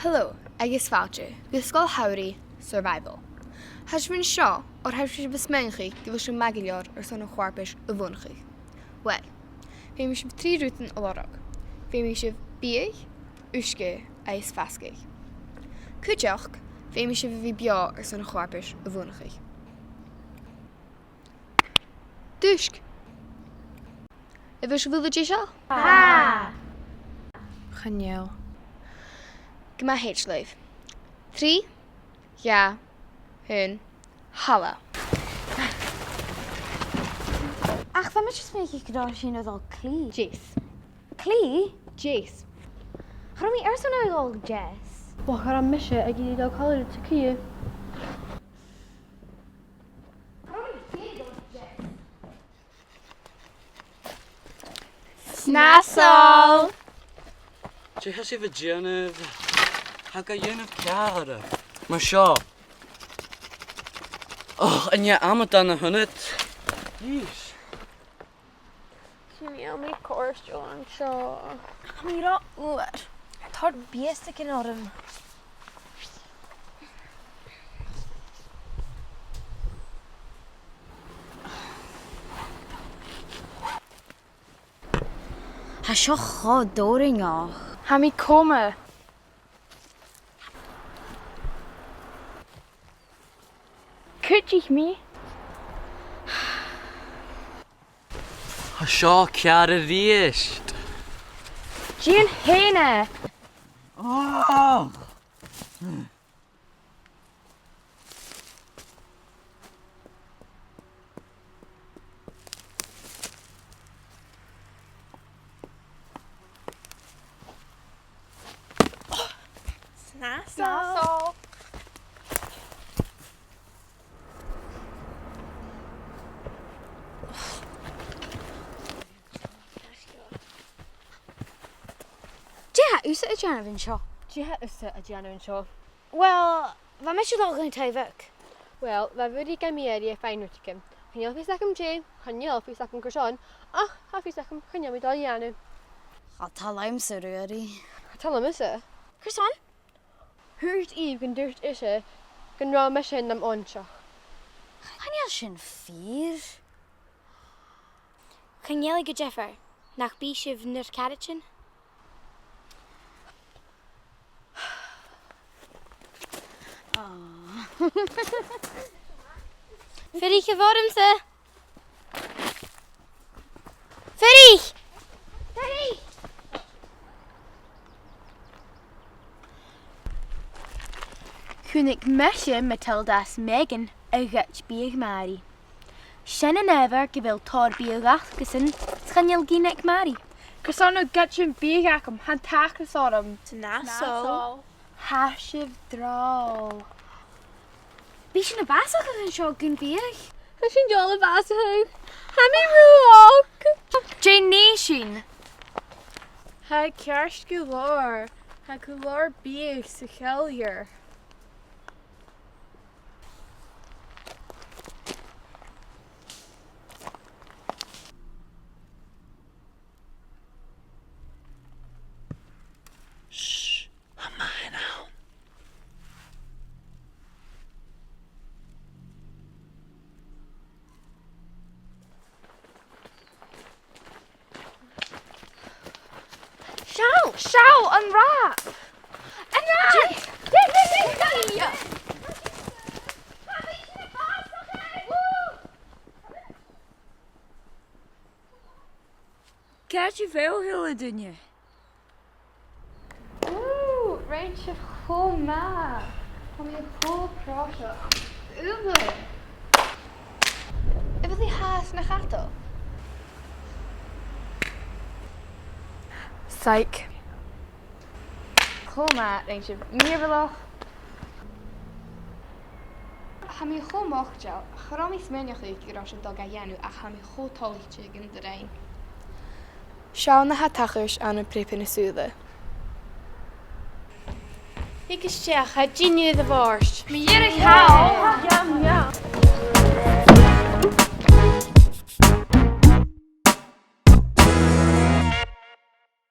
Hello, agus fáilte, go Sgoil survival. Has been seo or has been besmenchi go bhfuil sin megileor ar son chwarpis a bhunchi. Well, fé mi sib trí rútan a lorach. Fé mi sib bíag, uisce agus fascaig. Cuideach, fé mi sib bhí bea ar son chwarpis a bhunchi. Duisc. I bhfuil sib bhfuil seo? Ha! Chanel. Gyma H-Live. 3, ja, hun, hala. Ach, fa mis smek ik daar sin al clí. Jace. Clí? Jace. Chrom mi ers an al Jess. Wel, ar am misio ag i ddal cael ei tycu. Snasol! Jy has even Jennifer. How ga Jennifer cara? Maar seo. Oh, en jy am dan 100. Jeez. Ti'n iawn mi cwrs John sio. Mi ra oer. Tar beste ken orm. Ha sio chod doring och. Ha mi coma. Could you me? Ha seo cara ríist. Jean Hena. Oh. Snasol. Ja, u sit Jan in sio. Ti ha ysa a Gianna yn sio. Wel, fa mis al gan taifek. Wel, fe fyddi gamieri e ffain wyticym. Chanel fi sacym Jane, chanel fi sacym Gershon, ach, ha fi sacym chanel mi dal Gianna. Ha talaim sy rwyri. Tal am ysa. Gerson? Hwrt Eve gan dyrt isa, gan ra mysyn am onsiach. Haniel sin 4. Chanel go Jeffer, nach bí sif nir carachin. Ferry geworden ze. Ferry! Ferry! Kun ik mesje Matilda's Megan a gutch bieg Mari. Shannon ever gewil tor biegach gesin schanjel ginek Mari. Gerson o gutchin biegach am han tachas oram. Nasol. Hashiv draw. Bí sin na basach an seo gun bieg. Has sy'n jol y fas hwg. Ha mi rwog. Jane Nation. Ha kerst gulor. Ha gulor bieg sy chelier. Shh. I'm mine now. Show unwrap. Unwrap. Kert je veel hele dunje? Oeh, Rachel, goh ma. Kom je goh prasje. Uwe. I bhfuil háas na chato. Psych. Coma, Rachel, míorlach. Ha mi chomach jau, chrom is menach ik gyda sy'n dog a ianw a ha mi chotolich tig yn dyrain. Siaw na hatachers an y pripyn y sŵdde. Ik is check, het genie de worst. Meer ik haal.